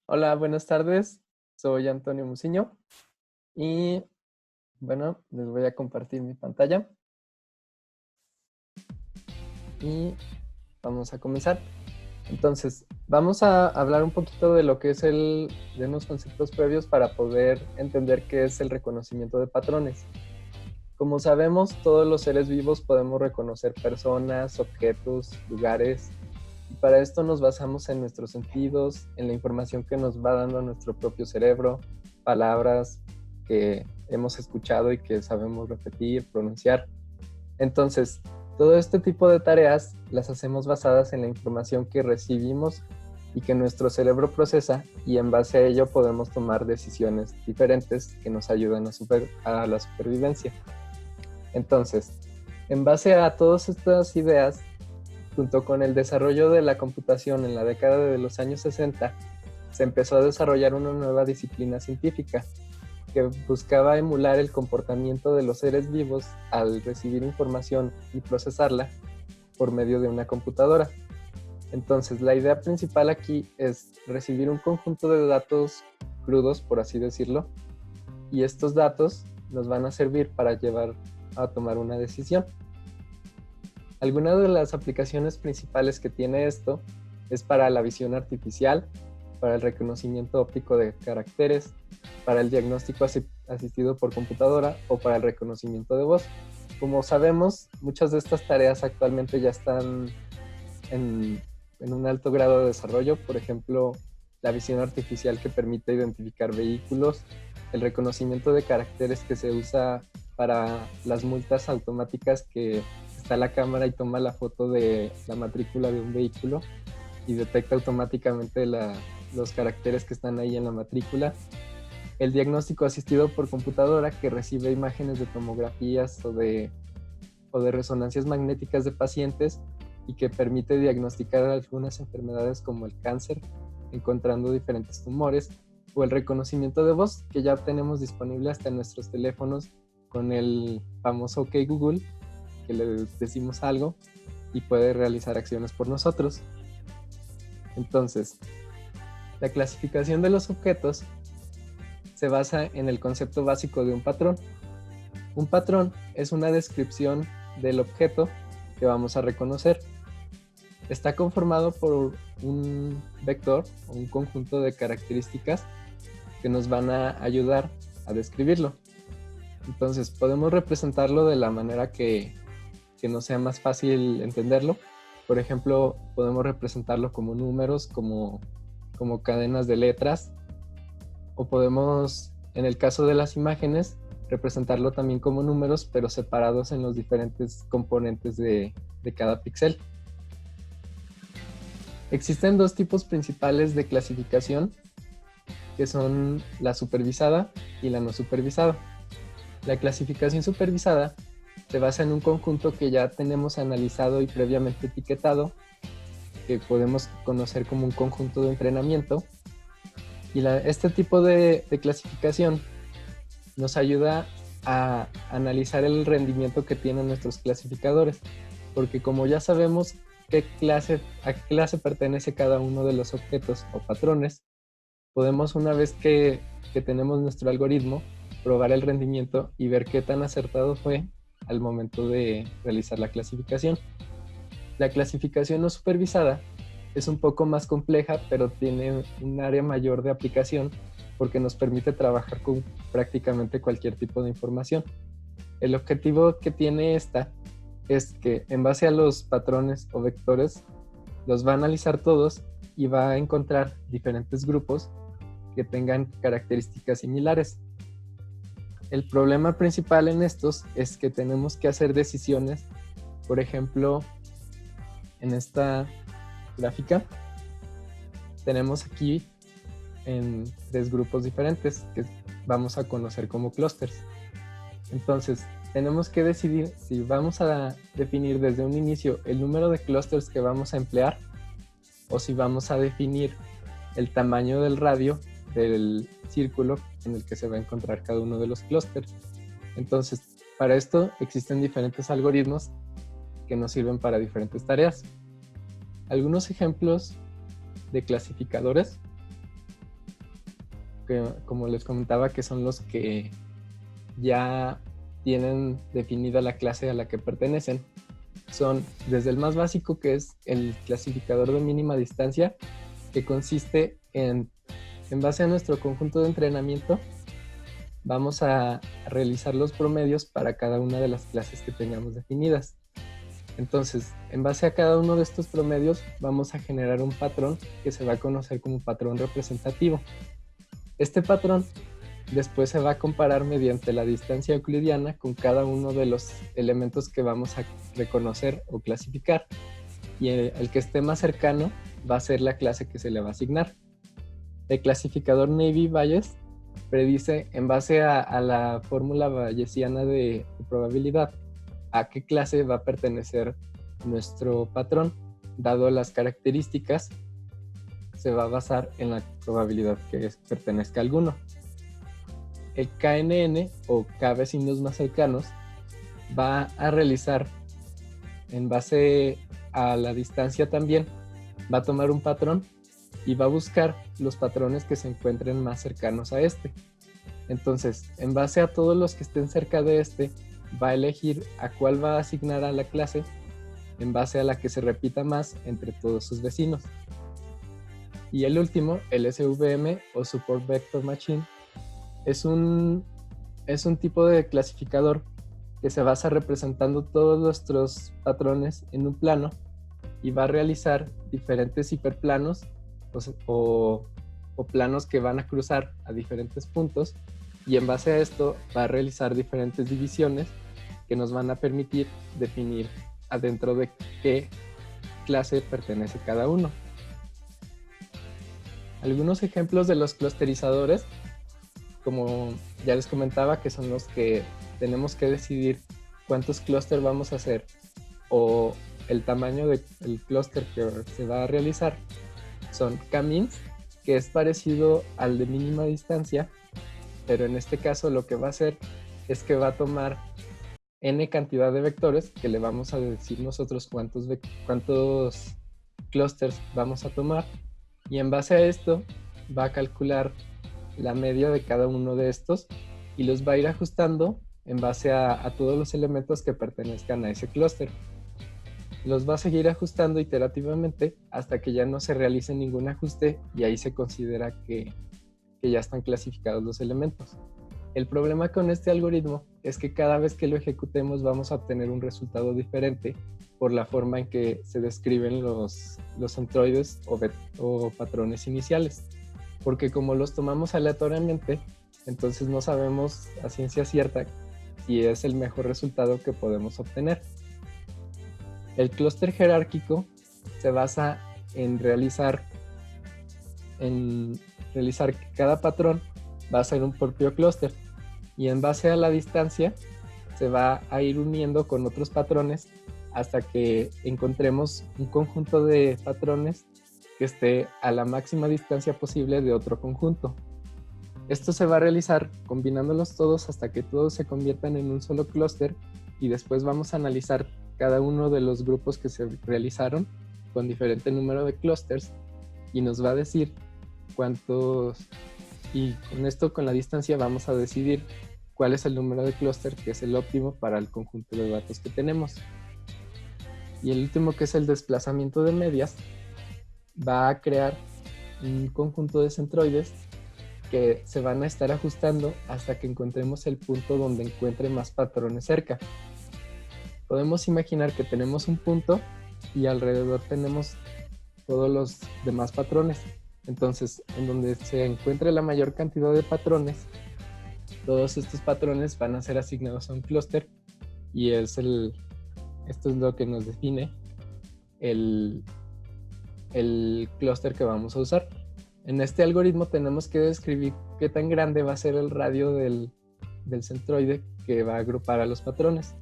Hola, buenas tardes. Soy Antonio Muciño y bueno, les voy a compartir mi pantalla y vamos a comenzar. Entonces, vamos a hablar un poquito de lo que es de unos conceptos previos para poder entender qué es el reconocimiento de patrones. Como sabemos, todos los seres vivos podemos reconocer personas, objetos, lugares, y para esto nos basamos en nuestros sentidos, en la información que nos va dando nuestro propio cerebro, palabras que hemos escuchado y que sabemos repetir, pronunciar. Entonces, todo este tipo de tareas las hacemos basadas en la información que recibimos y que nuestro cerebro procesa, y en base a ello podemos tomar decisiones diferentes que nos ayudan a la supervivencia. Entonces, en base a todas estas ideas, junto con el desarrollo de la computación en la década de los años 60, se empezó a desarrollar una nueva disciplina científica que buscaba emular el comportamiento de los seres vivos al recibir información y procesarla por medio de una computadora. Entonces, la idea principal aquí es recibir un conjunto de datos crudos, por así decirlo, y estos datos nos van a servir para llevar a tomar una decisión. Algunas de las aplicaciones principales que tiene esto es para la visión artificial, para el reconocimiento óptico de caracteres, para el diagnóstico asistido por computadora o para el reconocimiento de voz. Como sabemos, muchas de estas tareas actualmente ya están en un alto grado de desarrollo. Por ejemplo, la visión artificial que permite identificar vehículos, el reconocimiento de caracteres que se usa para las multas automáticas, que está la cámara y toma la foto de la matrícula de un vehículo y detecta automáticamente los caracteres que están ahí en la matrícula. El diagnóstico asistido por computadora, que recibe imágenes de tomografías o de resonancias magnéticas de pacientes y que permite diagnosticar algunas enfermedades como el cáncer, encontrando diferentes tumores, o el reconocimiento de voz, que ya tenemos disponible hasta en nuestros teléfonos con el famoso OK Google, que le decimos algo y puede realizar acciones por nosotros. Entonces, la clasificación de los objetos se basa en el concepto básico de un patrón. Un patrón es una descripción del objeto que vamos a reconocer. Está conformado por un vector o un conjunto de características que nos van a ayudar a describirlo. Entonces, podemos representarlo de la manera que nos sea más fácil entenderlo. Por ejemplo, podemos representarlo como números, como cadenas de letras, o podemos, en el caso de las imágenes, representarlo también como números, pero separados en los diferentes componentes de cada píxel. Existen dos tipos principales de clasificación, que son la supervisada y la no supervisada. La clasificación supervisada se basa en un conjunto que ya tenemos analizado y previamente etiquetado, que podemos conocer como un conjunto de entrenamiento. Y este tipo de clasificación nos ayuda a analizar el rendimiento que tienen nuestros clasificadores, porque como ya sabemos a qué clase pertenece cada uno de los objetos o patrones, podemos, una vez que tenemos nuestro algoritmo, probar el rendimiento y ver qué tan acertado fue al momento de realizar la clasificación. La clasificación no supervisada es un poco más compleja, pero tiene un área mayor de aplicación porque nos permite trabajar con prácticamente cualquier tipo de información. El objetivo que tiene esta es que, en base a los patrones o vectores, los va a analizar todos y va a encontrar diferentes grupos que tengan características similares. El problema principal en estos es que tenemos que hacer decisiones. Por ejemplo, en esta gráfica tenemos aquí en 3 grupos diferentes que vamos a conocer como clústeres. Entonces, tenemos que decidir si vamos a definir desde un inicio el número de clústeres que vamos a emplear, o si vamos a definir el tamaño del radio del círculo en el que se va a encontrar cada uno de los clústeres. Entonces, para esto existen diferentes algoritmos que nos sirven para diferentes tareas. Algunos ejemplos de clasificadores, que, como les comentaba, que son los que ya tienen definida la clase a la que pertenecen, son desde el más básico, que es el clasificador de mínima distancia, que consiste en base a nuestro conjunto de entrenamiento, vamos a realizar los promedios para cada una de las clases que tengamos definidas. Entonces, en base a cada uno de estos promedios, vamos a generar un patrón que se va a conocer como patrón representativo. Este patrón después se va a comparar mediante la distancia euclidiana con cada uno de los elementos que vamos a reconocer o clasificar. Y el que esté más cercano va a ser la clase que se le va a asignar. El clasificador Navy-Bayes predice, en base a la fórmula bayesiana de probabilidad, a qué clase va a pertenecer nuestro patrón. Dado las características, se va a basar en la probabilidad que pertenezca a alguno. El KNN, o K vecinos más cercanos, va a realizar, en base a la distancia también, va a tomar un patrón y va a buscar los patrones que se encuentren más cercanos a este. Entonces, en base a todos los que estén cerca de este, va a elegir a cuál va a asignar a la clase en base a la que se repita más entre todos sus vecinos. Y el último, el SVM, o Support Vector Machine, es un tipo de clasificador que se basa representando todos nuestros patrones en un plano y va a realizar diferentes hiperplanos o planos que van a cruzar a diferentes puntos, y en base a esto va a realizar diferentes divisiones que nos van a permitir definir adentro de qué clase pertenece cada uno. Algunos ejemplos de los clusterizadores, como ya les comentaba, que son los que tenemos que decidir cuántos clústeres vamos a hacer o el tamaño del clúster que se va a realizar, son K-means, que es parecido al de mínima distancia, pero en este caso lo que va a hacer es que va a tomar n cantidad de vectores, que le vamos a decir nosotros cuántos clústeres vamos a tomar, y en base a esto va a calcular la media de cada uno de estos y los va a ir ajustando en base a todos los elementos que pertenezcan a ese clúster. Los va a seguir ajustando iterativamente hasta que ya no se realice ningún ajuste, y ahí se considera que ya están clasificados los elementos. El problema con este algoritmo es que cada vez que lo ejecutemos vamos a obtener un resultado diferente por la forma en que se describen los centroides o patrones iniciales, porque como los tomamos aleatoriamente, entonces no sabemos a ciencia cierta si es el mejor resultado que podemos obtener. El clúster jerárquico se basa en realizar que cada patrón va a ser un propio clúster, y en base a la distancia se va a ir uniendo con otros patrones hasta que encontremos un conjunto de patrones que esté a la máxima distancia posible de otro conjunto. Esto se va a realizar combinándolos todos hasta que todos se conviertan en un solo clúster, y después vamos a analizar cada uno de los grupos que se realizaron con diferente número de clústeres y nos va a decir cuántos, y con esto, con la distancia, vamos a decidir cuál es el número de clúster que es el óptimo para el conjunto de datos que tenemos. Y el último, que es el desplazamiento de medias, va a crear un conjunto de centroides que se van a estar ajustando hasta que encontremos el punto donde encuentre más patrones cerca. Podemos imaginar que tenemos un punto y alrededor tenemos todos los demás patrones. Entonces, en donde se encuentre la mayor cantidad de patrones, todos estos patrones van a ser asignados a un clúster, y esto es lo que nos define el clúster que vamos a usar. En este algoritmo tenemos que describir qué tan grande va a ser el radio del centroide que va a agrupar a los patrones,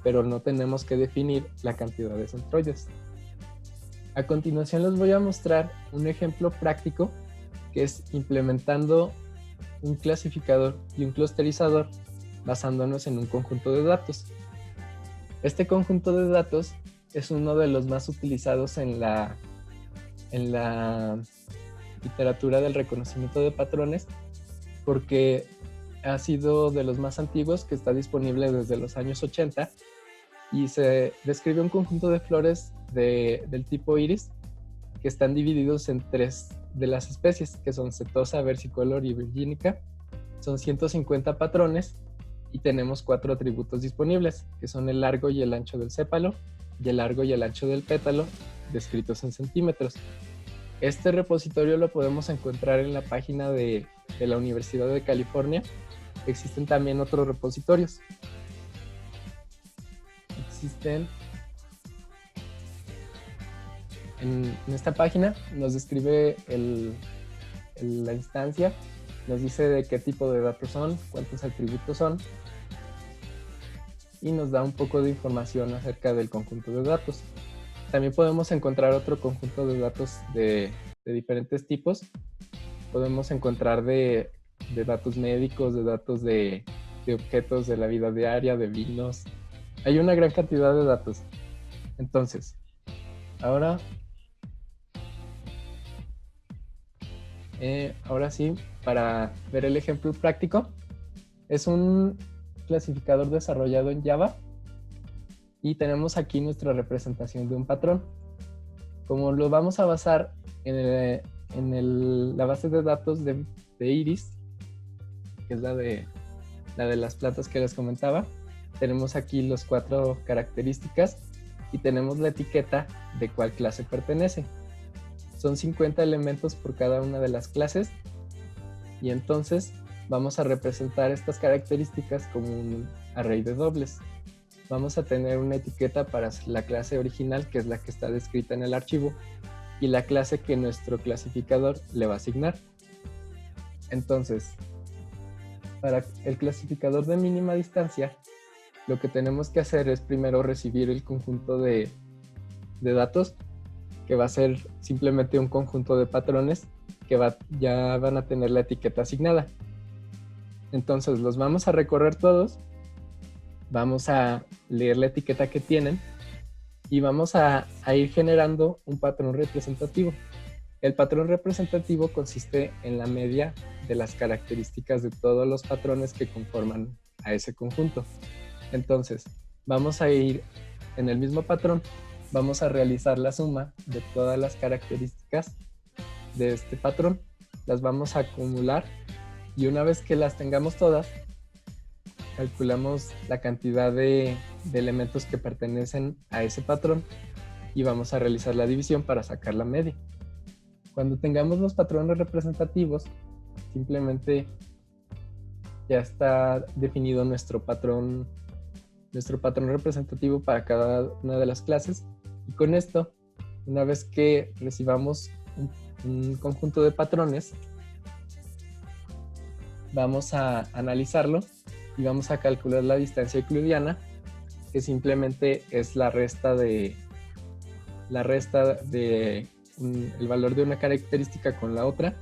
pero no tenemos que definir la cantidad de centroides. A continuación les voy a mostrar un ejemplo práctico que es implementando un clasificador y un clusterizador basándonos en un conjunto de datos. Este conjunto de datos es uno de los más utilizados en la literatura del reconocimiento de patrones, porque ha sido de los más antiguos, que está disponible desde los años 80, y se describe un conjunto de flores del tipo iris que están divididos en 3 de las especies, que son setosa, versicolor y virgínica. Son 150 patrones y tenemos 4 atributos disponibles, que son el largo y el ancho del sépalo, y el largo y el ancho del pétalo, descritos en centímetros. Este repositorio lo podemos encontrar en la página de la Universidad de California. Existen también otros repositorios. Existen en esta página, nos describe la instancia, nos dice de qué tipo de datos son, cuántos atributos son, y nos da un poco de información acerca del conjunto de datos. También podemos encontrar otro conjunto de datos de diferentes tipos. Podemos encontrar de datos médicos, de datos de objetos de la vida diaria, de vinos. Hay una gran cantidad de datos. Entonces, ahora sí, para ver el ejemplo práctico, es un clasificador desarrollado en Java y tenemos aquí nuestra representación de un patrón. Como lo vamos a basar en la base de datos de iris, que es la de las plantas que les comentaba, tenemos aquí las 4 características y tenemos la etiqueta de cuál clase pertenece. Son 50 elementos por cada una de las clases, y entonces vamos a representar estas características como un array de dobles. Vamos a tener una etiqueta para la clase original, que es la que está descrita en el archivo, y la clase que nuestro clasificador le va a asignar. Entonces, para el clasificador de mínima distancia, lo que tenemos que hacer es primero recibir el conjunto de datos, que va a ser simplemente un conjunto de patrones que ya van a tener la etiqueta asignada. Entonces los vamos a recorrer todos, vamos a leer la etiqueta que tienen y vamos a ir generando un patrón representativo. El patrón representativo consiste en la media de las características de todos los patrones que conforman a ese conjunto. Entonces, vamos a ir en el mismo patrón, vamos a realizar la suma de todas las características de este patrón, las vamos a acumular y una vez que las tengamos todas, calculamos la cantidad de elementos que pertenecen a ese patrón y vamos a realizar la división para sacar la media. Cuando tengamos los patrones representativos, simplemente ya está definido nuestro patrón representativo para cada una de las clases, y con esto, una vez que recibamos un conjunto de patrones, vamos a analizarlo y vamos a calcular la distancia euclidiana, que simplemente es la resta de el valor de una característica con la otra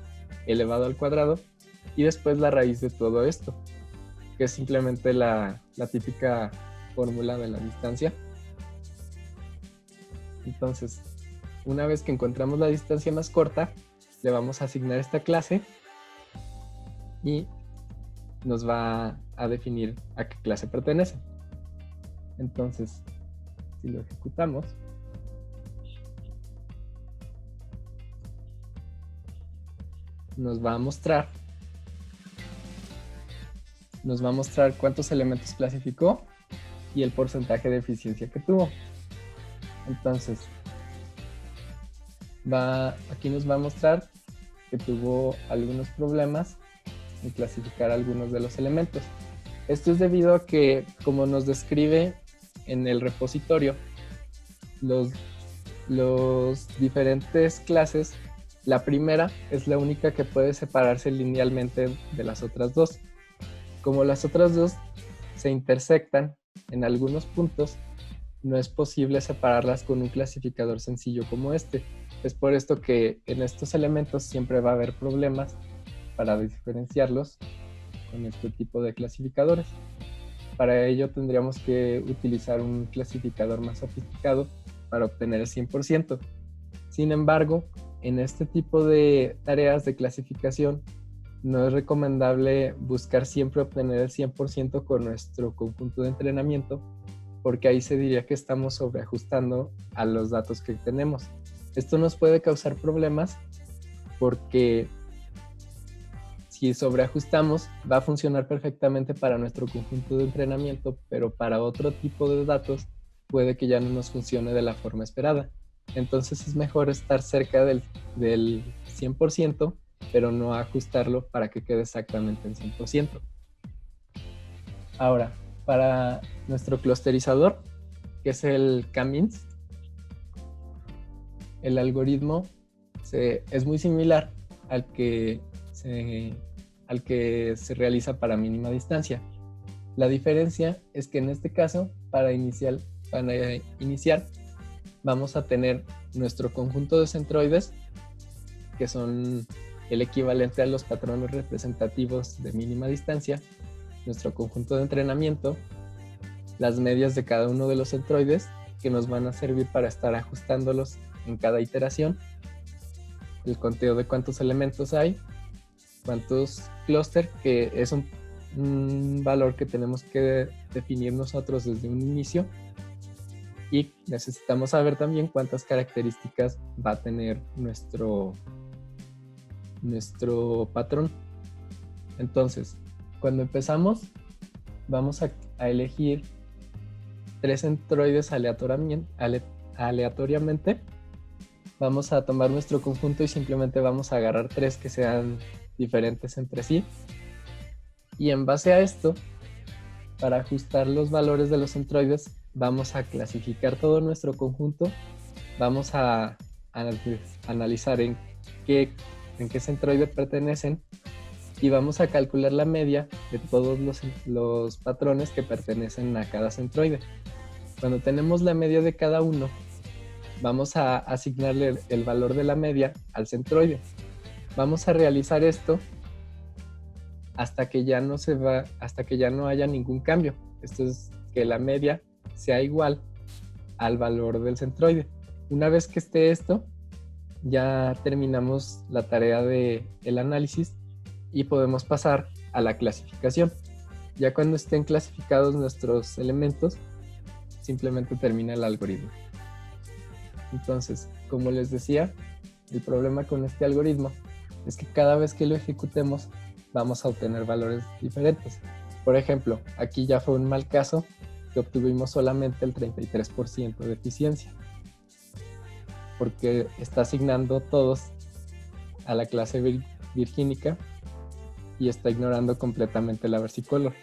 elevado al cuadrado, y después la raíz de todo esto, que es simplemente la típica fórmula de la distancia. Entonces, una vez que encontramos la distancia más corta, le vamos a asignar esta clase y nos va a definir a qué clase pertenece. Entonces, si lo ejecutamos, nos va a mostrar cuántos elementos clasificó y el porcentaje de eficiencia que tuvo. Entonces, aquí nos va a mostrar que tuvo algunos problemas en clasificar algunos de los elementos. Esto es debido a que, como nos describe en el repositorio, los diferentes clases, la primera es la única que puede separarse linealmente de las otras dos. Como las otras dos se intersectan en algunos puntos, no es posible separarlas con un clasificador sencillo como este. Es por esto que en estos elementos siempre va a haber problemas para diferenciarlos con este tipo de clasificadores. Para ello tendríamos que utilizar un clasificador más sofisticado para obtener el 100%. Sin embargo, en este tipo de tareas de clasificación no es recomendable buscar siempre obtener el 100% con nuestro conjunto de entrenamiento, porque ahí se diría que estamos sobreajustando a los datos que tenemos. Esto nos puede causar problemas porque si sobreajustamos va a funcionar perfectamente para nuestro conjunto de entrenamiento, pero para otro tipo de datos puede que ya no nos funcione de la forma esperada. Entonces es mejor estar cerca del 100%, pero no ajustarlo para que quede exactamente en 100%. Ahora, para nuestro clusterizador, que es el K-means, el algoritmo es muy similar al que se realiza para mínima distancia. La diferencia es que en este caso, para iniciar, vamos a tener nuestro conjunto de centroides, que son el equivalente a los patrones representativos de mínima distancia, nuestro conjunto de entrenamiento, las medias de cada uno de los centroides, que nos van a servir para estar ajustándolos en cada iteración, el conteo de cuántos elementos hay, cuántos clúster, que es un valor que tenemos que definir nosotros desde un inicio, y necesitamos saber también cuántas características va a tener nuestro patrón. Entonces, cuando empezamos, vamos a elegir 3 centroides aleatoriamente. Vamos a tomar nuestro conjunto y simplemente vamos a agarrar 3 que sean diferentes entre sí. Y en base a esto, para ajustar los valores de los centroides, vamos a clasificar todo nuestro conjunto. Vamos a analizar en qué centroide pertenecen y vamos a calcular la media de todos los patrones que pertenecen a cada centroide. Cuando tenemos la media de cada uno, vamos a asignarle el valor de la media al centroide. Vamos a realizar esto hasta que ya no haya ningún cambio. Esto es que la media sea igual al valor del centroide. Una vez que esté esto, ya terminamos la tarea del análisis y podemos pasar a la clasificación. Ya cuando estén clasificados nuestros elementos, simplemente termina el algoritmo. Entonces, como les decía, el problema con este algoritmo es que cada vez que lo ejecutemos vamos a obtener valores diferentes. Por ejemplo, aquí ya fue un mal caso que obtuvimos solamente el 33% de eficiencia, porque está asignando todos a la clase virgínica y está ignorando completamente la versicolor,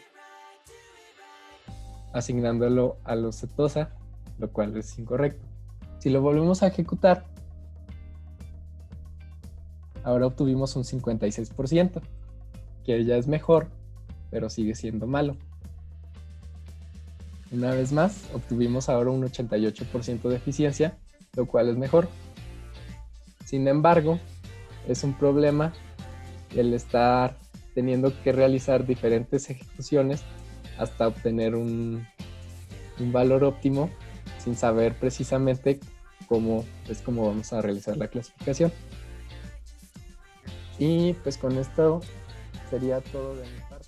asignándolo a los setosa, lo cual es incorrecto. Si lo volvemos a ejecutar, ahora obtuvimos un 56%, que ya es mejor, pero sigue siendo malo. Una vez más, obtuvimos ahora un 88% de eficiencia, lo cual es mejor. Sin embargo, es un problema el estar teniendo que realizar diferentes ejecuciones hasta obtener un valor óptimo sin saber precisamente cómo vamos a realizar la clasificación. Y pues con esto sería todo de mi parte.